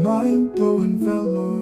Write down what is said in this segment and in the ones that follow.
Mind-blowing velour.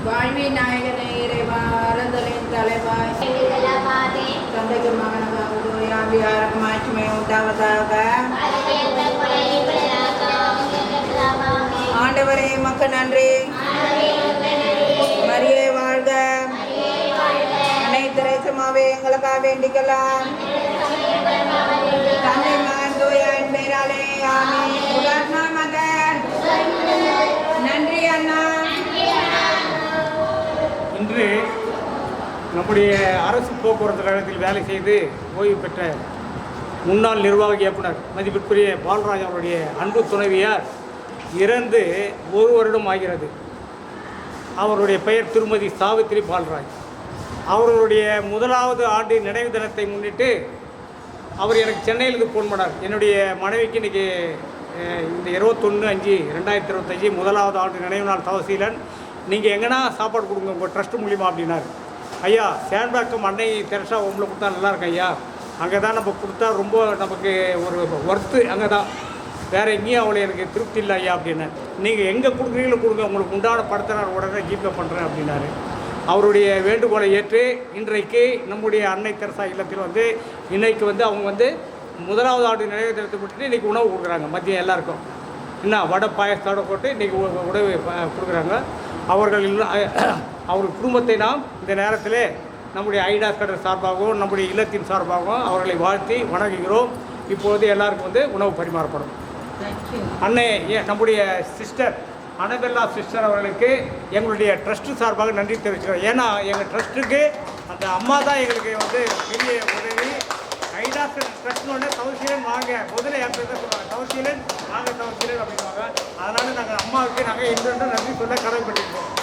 வாழ்வின் நாயகனே இறைவா, அறந்தலின் தலைவாய் தந்தைக்கு மகனாக யாருக்கு மாட்சிமை உண்டாவதாக. ஆண்டவரே மக்கு நன்றி. மரியே வாழ்க. அன்னை திரேசமாவே எங்களுக்காக வேண்டிக்கலாம். தந்தை மகன் தூயாவின் பெயராலே ஆமென். உலர்னா மகன் நன்றி அண்ணா. இன்று நம்முடைய அரசு போக்குவரத்து கழகத்தில் வேலை செய்து ஓய்வு பெற்ற முன்னாள் நிர்வாக இயக்குனர் மதிப்பிற்குரிய பால்ராஜ் அவருடைய அன்பு துணைவியார் இறந்து 1 வருடம் ஆகிறது. அவருடைய பெயர் திருமதி சாவித்ரி பால்ராஜ். அவர்களுடைய 1வது ஆண்டு நினைவு தினத்தை முன்னிட்டு அவர் எனக்கு சென்னையிலிருந்து ஃபோன் பண்ணார். என்னுடைய மனைவிக்கு இன்றைக்கி இந்த 21/5/2025 1வது ஆண்டு நினைவு நாள் தவசீலன், நீங்கள் எங்கன்னா சாப்பாடு கொடுங்க உங்கள் ட்ரஸ்ட் மூலிமா அப்படின்னாரு. ஐயா, சேன்பாக்கம் அன்னை தெரசா ஹோமில் கொடுத்தா நல்லாயிருக்கும் ஐயா, அங்கே தான் நம்ம கொடுத்தா ரொம்ப நமக்கு ஒரு ஒர்த்து, அங்கே தான், வேறு எங்கேயும் அவளை எனக்கு திருப்தி இல்லை ஐயா அப்படின்னு. நீங்கள் எங்கே கொடுக்குறீங்களோ கொடுங்க, உங்களுக்கு உண்டான படத்தை நான் உடனே ஜிபே பண்ணுறேன் அப்படின்னாரு. அவருடைய வேண்டுகோளை ஏற்று இன்றைக்கு நம்முடைய அன்னை தெரசா இல்லத்தில் வந்து இன்றைக்கு வந்து அவங்க வந்து 1வது ஆண்டு நினைவு தினத்தை விட்டுட்டு இன்றைக்கி உணவு கொடுக்குறாங்க. மதியம் எல்லாருக்கும் என்ன வடை பாயசத்தோடு போட்டு இன்றைக்கி உணவு கொடுக்குறாங்க. அவர்கள் அவர் குடும்பத்தை நாம் இந்த நேரத்தில் நம்முடைய ஐடாஸ் கடர் சார்பாகவும் நம்முடைய இல்லத்தின் சார்பாகவும் அவர்களை வாழ்த்தி வணங்குகிறோம். இப்போது எல்லாருக்கும் வந்து உணவு பரிமாறப்படும். அன்னை நம்முடைய சிஸ்டர் அனபெல்லா சிஸ்டர் அவர்களுக்கு எங்களுடைய ட்ரஸ்ட்டு சார்பாக நன்றி தெரிவிச்சுக்கிறோம். ஏன்னா எங்கள் ட்ரஸ்ட்டுக்கு அந்த அம்மா தான் எங்களுக்கு வந்து பெரிய உதவி. ஐடாஸ் ட்ரஸ்ட்னோடனே தவசீலன் வாங்க, முதல்ல என் பேர் தான் சொல்லுவாங்க, தவசீலன் வாங்க தவசீலன் அப்படின்வாங்க. அதனால் நாங்கள் அம்மாவுக்கு நாங்கள் இன்று நன்றி சொல்ல கடமைப்பட்டிருக்கோம்.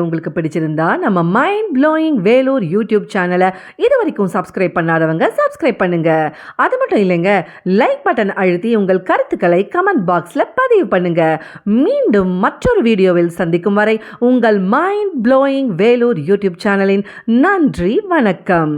உங்களுக்கு பிடிச்சிருந்தா நம்ம மைண்ட் ப்ளோயிங் வேலூர் யூடியூப் சேனலை இது வரைக்கும் சப்ஸ்கிரைப் பண்ணாதவங்க சப்ஸ்கிரைப் பண்ணுங்க. அது மட்டும் இல்லைங்க, லைக் பட்டன் அழுத்தி உங்கள் கருத்துக்களை கமெண்ட் பாக்ஸில் பதிவு பண்ணுங்க. மீண்டும் மற்றொரு வீடியோவில் சந்திக்கும் வரை உங்கள் மைண்ட் ப்ளோயிங் வேலூர் யூடியூப் சேனலின் நன்றி, வணக்கம்.